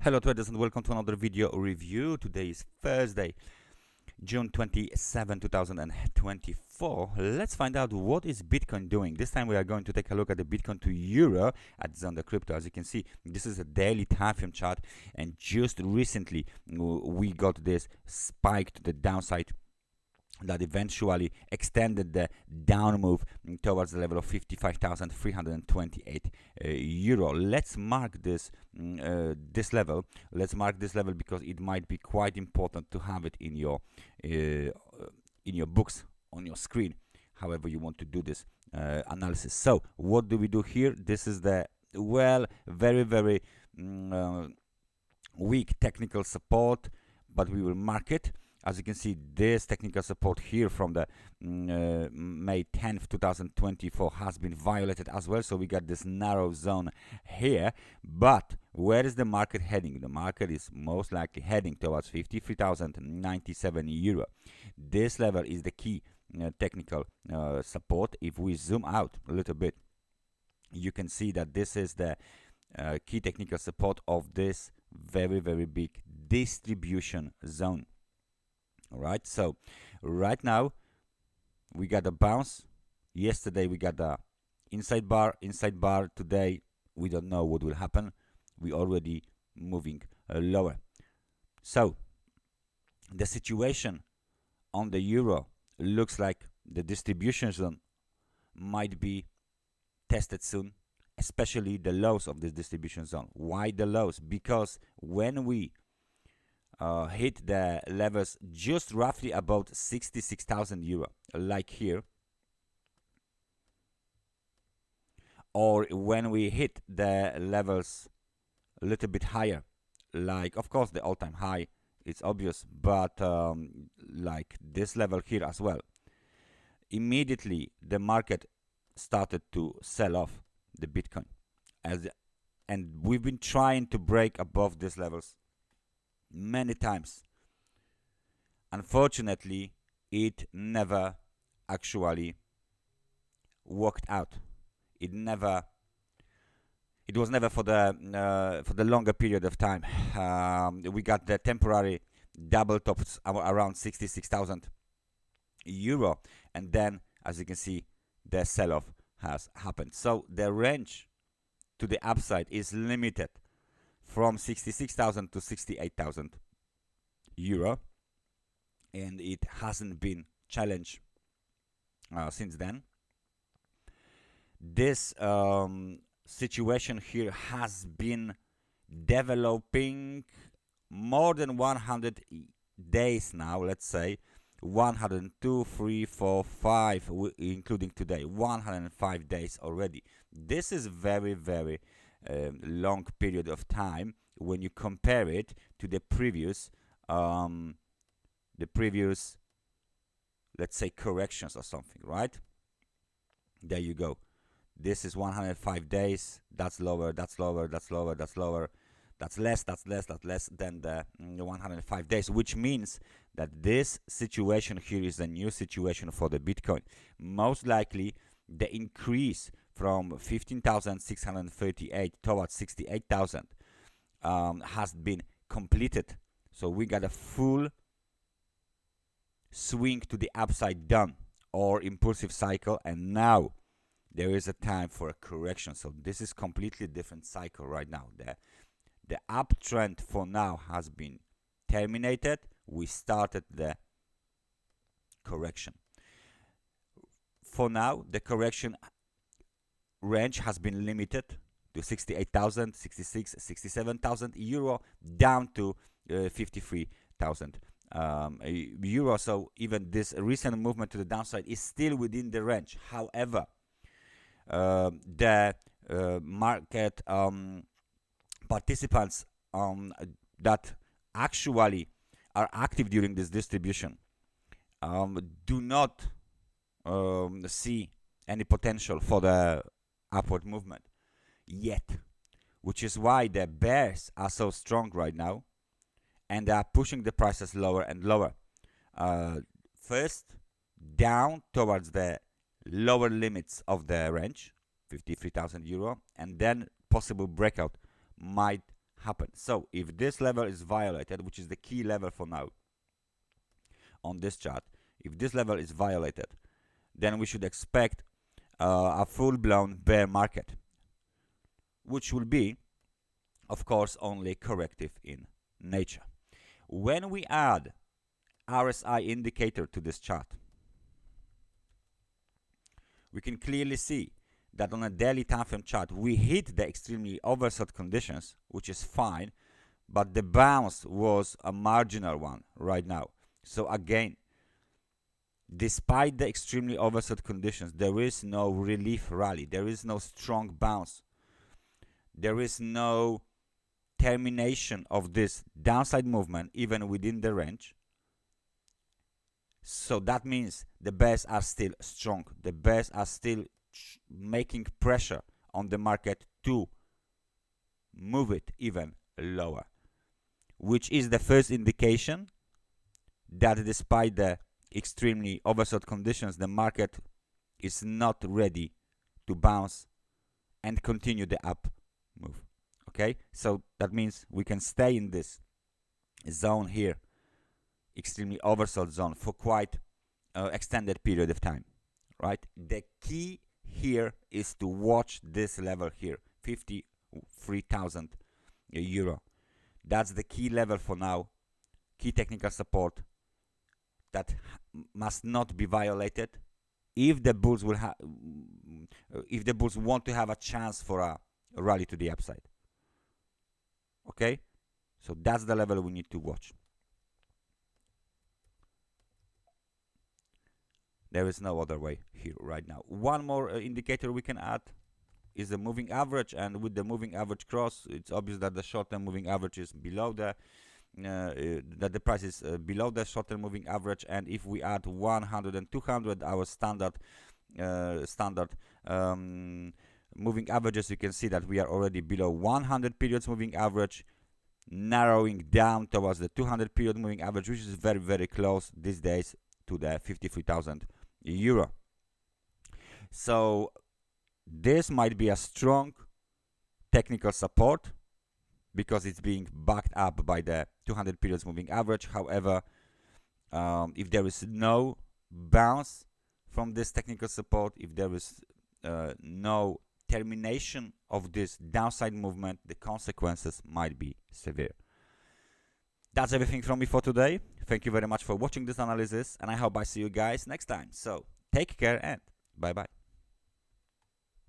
Hello traders and welcome to another video review. Today is Thursday, June 27, 2024. Let's find out what is Bitcoin doing. This time we are going to take a look at the Bitcoin to Euro at Zondacrypto. As you can see, this is a daily time frame chart, and just recently we got this spike to the downside that eventually extended the down move towards the level of 55,328 euro. Let's mark this level. Let's mark this level because it might be quite important to have it in your books, on your screen, however you want to do this analysis. So what do we do here? This is the very weak technical support, but we will mark it. As you can see, this technical support here from the May 10th, 2024 has been violated as well. So we got this narrow zone here. But where is the market heading? The market is most likely heading towards 53,097 euro. This level is the key technical support. If we zoom out a little bit, you can see that this is the key technical support of this very big distribution zone. All right, so right now we got a bounce. Yesterday we got the inside bar. Today we don't know what will happen. We already moving lower. So the situation on the euro looks like the distribution zone might be tested soon, especially the lows of this distribution zone. Why the lows? Because when we hit the levels just roughly about 66,000 euro, like here, or when we hit the levels a little bit higher, like of course the all-time high, it's obvious, but like this level here as well, immediately the market started to sell off the Bitcoin, and we've been trying to break above these levels many times. Unfortunately, it never actually worked out. It was never for the longer period of time. We got the temporary double tops around 66,000 euro, and then, as you can see, the sell-off has happened. So the range to the upside is limited from 66,000 to 68,000 euro, and it hasn't been challenged since then. This situation here has been developing more than 100 days now. Let's say 102, 3, 4, 5, including today, 105 days already. This is very long period of time when you compare it to the previous let's say corrections or something, right? There you go. This is 105 days. That's lower, that's lower, that's lower, that's lower, that's less, that's less than the 105 days, which means that this situation here is a new situation for the Bitcoin. Most likely the increase from 15,638 towards 68,000 has been completed. So we got a full swing to the upside done, or impulsive cycle, and now there is a time for a correction. So this is completely different cycle right now. The uptrend for now has been terminated. We started the correction. For now, the correction range has been limited to 68,000, 66, 67,000 euro, down to 53,000 euro. So even this recent movement to the downside is still within the range. However, the market participants that actually are active during this distribution do not see any potential for the upward movement yet, which is why the bears are so strong right now, and they are pushing the prices lower and lower. First down towards the lower limits of the range, 53,000 euro, and then possible breakout might happen. So if this level is violated, which is the key level for now on this chart, if this level is violated, then we should expect a full-blown bear market, which will be, of course, only corrective in nature. When we add RSI indicator to this chart, we can clearly see that on a daily time frame chart we hit the extremely oversold conditions, which is fine, but the bounce was a marginal one right now. So again, despite the extremely oversold conditions, there is no relief rally, there is no strong bounce, there is no termination of this downside movement even within the range. So that means the bears are still strong, the bears are still making pressure on the market to move it even lower, which is the first indication that despite the extremely oversold conditions, the market is not ready to bounce and continue the up move. Okay, so that means we can stay in this zone here, extremely oversold zone, for quite extended period of time, right? The key here is to watch this level here, 53,000 euro. That's the key level for now, key technical support that must not be violated if the bulls will if the bulls want to have a chance for a rally to the upside. Okay, so that's the level we need to watch. There is no other way here right now. One more indicator we can add is the moving average, and with the moving average cross, it's obvious that the short-term moving average is below the that the price is below the short-term moving average. And if we add 100 and 200, our standard moving averages, you can see that we are already below 100 periods moving average, narrowing down towards the 200 period moving average, which is very, very close these days to the 53,000 euro. So this might be a strong technical support because it's being backed up by the 200 periods moving average. However, if there is no bounce from this technical support, if there is no termination of this downside movement, the consequences might be severe. That's everything from me for today. Thank you very much for watching this analysis, and I hope I see you guys next time. So take care and bye bye.